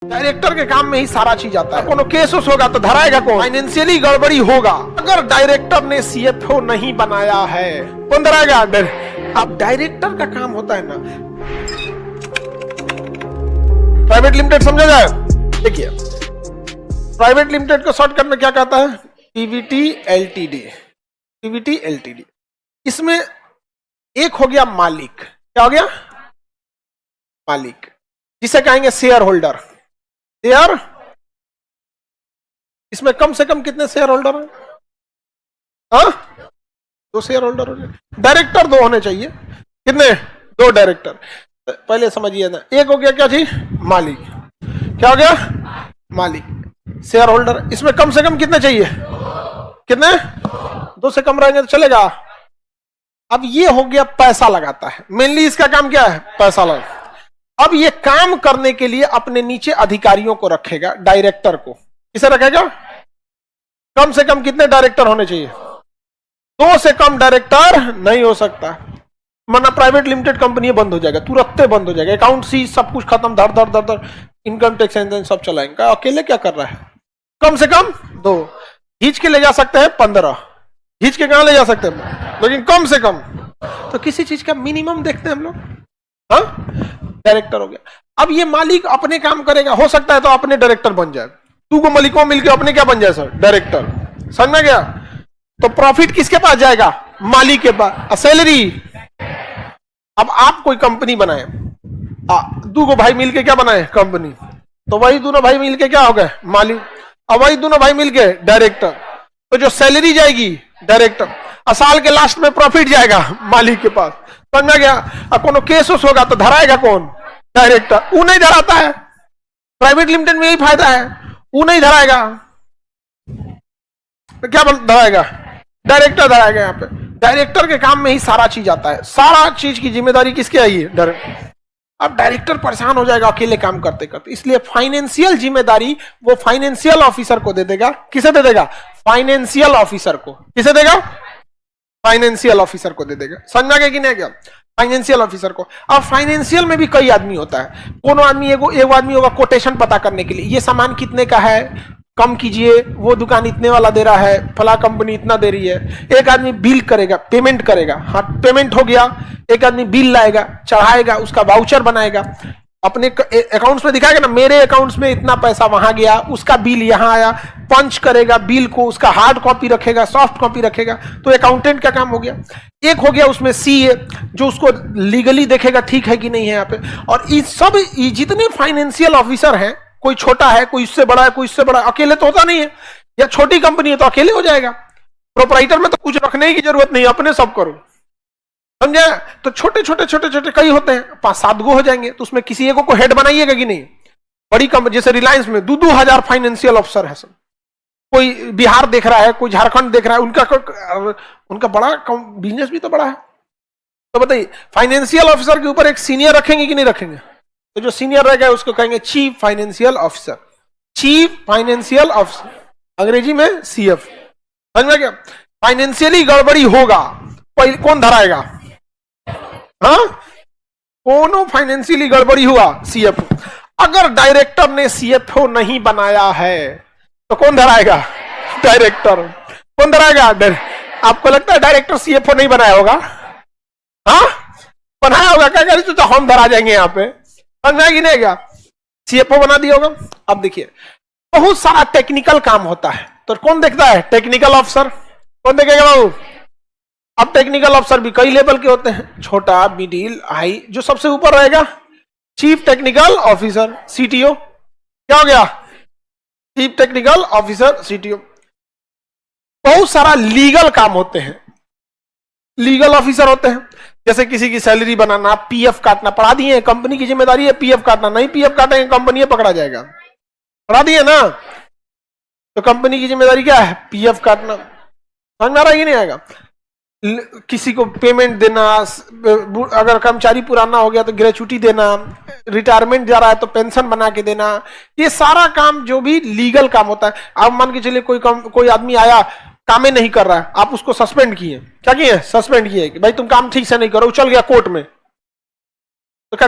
Director के काम में ही सारा चीज आता है। कोनो केस होगा तो धराएगा कौन? फाइनेंशियली गड़बड़ी होगा। अगर डायरेक्टर ने सीएफओ नहीं बनाया है कौन धराएगा? अब डायरेक्टर का काम होता है ना, प्राइवेट लिमिटेड समझा जाए। देखिए प्राइवेट लिमिटेड को शॉर्टकट में क्या कहता है? Pvt LTD. पीवीटी एलटीडी इसमें एक हो गया मालिक। क्या हो गया? मालिक, जिसे कहेंगे शेयर होल्डर। शेयर, इसमें कम से कम कितने शेयर होल्डर हैं? हाँ, 2 शेयर होल्डर हो गए। डायरेक्टर 2 होने चाहिए। कितने? 2 डायरेक्टर। पहले समझिए ना, एक हो गया क्या जी? मालिक। क्या हो गया? मालिक। शेयर होल्डर, इसमें कम से कम कितने चाहिए? कितने? 2 से कम रहेंगे तो चलेगा। अब ये हो गया पैसा लगाता है। मेनली इसका काम क्या है? पैसा लगा। अब ये काम करने के लिए अपने नीचे अधिकारियों को रखेगा, डायरेक्टर को। किसे रखेगा? कम से कम कितने डायरेक्टर होने चाहिए? 2 से कम डायरेक्टर नहीं हो सकता, वरना प्राइवेट लिमिटेड कंपनी बंद हो जाएगा, तुरंत बंद हो जाएगा। अकाउंट सी सब कुछ खत्म, धर धर धर धर, इनकम टैक्स सब चलाएंगे। अकेले क्या कर रहा है? कम से कम 2, खींच के ले जा सकते हैं 15, खींच के कहां ले जा सकते हैं, लेकिन कम से कम। तो किसी चीज का मिनिमम देखते हैं हम लोग। हाँ, डायरेक्टर हो गया। अब ये मालिक अपने काम करेगा, हो सकता है तो अपने डायरेक्टर बन जाए। 2 को मालिकों मिलकर अपने क्या बन जाए? Sir, director. समझ में गया? तो प्रॉफिट किसके पास जाएगा? मालिक के पास। सैलरी, अब आप कोई कंपनी बनाए, 2 को भाई मिलके क्या बनाए? कंपनी। तो वही दोनों भाई मिलके क्या हो गए? मालिक। अब वही दोनों भाई मिलके डायरेक्टर। तो जो सैलरी जाएगी डायरेक्टर, और साल के लास्ट में प्रॉफिट जाएगा मालिक के पास। समझ में गया? अब कोनो केस होगा तो धराएगा कौन? डायरेक्टर। वो नहीं धराता है। प्राइवेट लिमिटेड में यही फायदा है, वो नहीं धराएगा तो क्या धराएगा? डायरेक्टर धराएगा। यहाँ पे डायरेक्टर के काम में ही सारा चीज आता है। सारा चीज की जिम्मेदारी किसके आई है? डायरेक्टर। अब डायरेक्टर परेशान हो जाएगा अकेले काम करते करते, इसलिए फाइनेंशियल जिम्मेदारी वो फाइनेंशियल ऑफिसर को दे देगा। किसे दे देगा? फाइनेंशियल ऑफिसर को। किसे देगा? फाइनेंशियल ऑफिसर को दे देगा। समझ में गया कि नहीं? क्या फाइनेंशियल ऑफिसर को। अब फाइनेंशियल में भी कई आदमी होता है। कोनो आदमी एगो आदमी होगा कोटेशन पता करने के लिए, ये सामान कितने का है, कम कीजिए, वो दुकान इतने वाला दे रहा है, फला कंपनी इतना दे रही है। एक आदमी बिल करेगा, पेमेंट करेगा। हाँ, पेमेंट हो गया। एक आदमी बिल लाएगा, चढ़ाएगा, उसका वाउचर बनाएगा, अपने अकाउंट्स में दिखाएगा ना, मेरे अकाउंट्स में इतना पैसा वहां गया, उसका बिल यहां आया, पंच करेगा बिल को, उसका हार्ड कॉपी रखेगा, सॉफ्ट कॉपी रखेगा। तो अकाउंटेंट का काम हो गया। एक हो गया उसमें सीए, जो उसको लीगली देखेगा ठीक है कि नहीं है यहाँ पे। और इस सब जितने फाइनेंशियल ऑफिसर हैं, कोई छोटा है, कोई इससे बड़ा है, कोई इससे बड़ा, अकेले तो होता नहीं है। या छोटी कंपनी है तो अकेले हो जाएगा। प्रोपराइटर में तो कुछ रखने की जरूरत नहीं, अपने सब करो। समझे? तो छोटे छोटे छोटे छोटे कई होते हैं, 5-7 गो हो जाएंगे, तो उसमें किसी एक को हेड बनाइएगा कि नहीं? बड़ी कंपनी जैसे रिलायंस में 2-2 हजार फाइनेंशियल ऑफिसर है सब। कोई बिहार देख रहा है, कोई झारखंड देख रहा है, उनका बड़ा बिजनेस भी तो बड़ा है। तो बताइए, फाइनेंशियल ऑफिसर के ऊपर एक सीनियर रखेंगे कि नहीं रखेंगे? तो जो सीनियर रहेगा उसको कहेंगे chief financial officer. Chief financial officer, अंग्रेजी में सीएफ। समझ में क्या? फाइनेंशियली गड़बड़ी होगा, कौन धराएगा? हाँ, कोनो फाइनेंशियली गड़बड़ी हुआ, सीएफओ। अगर डायरेक्टर ने सीएफओ नहीं बनाया है तो कौन धराएगा? डायरेक्टर। कौन धराएगा? आपको लगता है डायरेक्टर सीएफओ नहीं बनाया होगा? हाँ, बनाया होगा। क्या करें तो हम धरा जाएंगे यहाँ पे। समझ कि नहीं? क्या सीएफओ बना दिया होगा। अब देखिए, बहुत सारा टेक्निकल काम होता है, तो कौन देखता है? Technical officer. कौन देखेगा बाबू? अब टेक्निकल ऑफिसर भी कई लेवल के होते हैं, छोटा, मिडिल, हाई। जो सबसे ऊपर रहेगा चीफ टेक्निकल ऑफिसर, सीटीओ। क्या हो गया? Chief technical officer, CTO. बहुत सारा लीगल काम होते हैं, लीगल ऑफिसर होते हैं। जैसे किसी की सैलरी बनाना, पीएफ काटना, पढ़ा दिए, कंपनी की जिम्मेदारी है पीएफ काटना। नहीं पीएफ काटेंगे कंपनी पकड़ा जाएगा, पढ़ा दिए ना। तो कंपनी की जिम्मेदारी क्या है? पीएफ काटना। समझ में आ रहा है कि नहीं आएगा? किसी को पेमेंट देना, अगर कर्मचारी पुराना हो गया तो ग्रेचुटी देना, रिटायरमेंट जा रहा है तो पेंशन बना के देना। ये सारा काम जो भी लीगल काम होता है। आप मान के चलिए कोई आदमी आया, कामें नहीं कर रहा है, आप उसको सस्पेंड किए। क्या किए? सस्पेंड किए कि भाई तुम काम ठीक से नहीं करो, चल गया कोर्ट में। तो क्या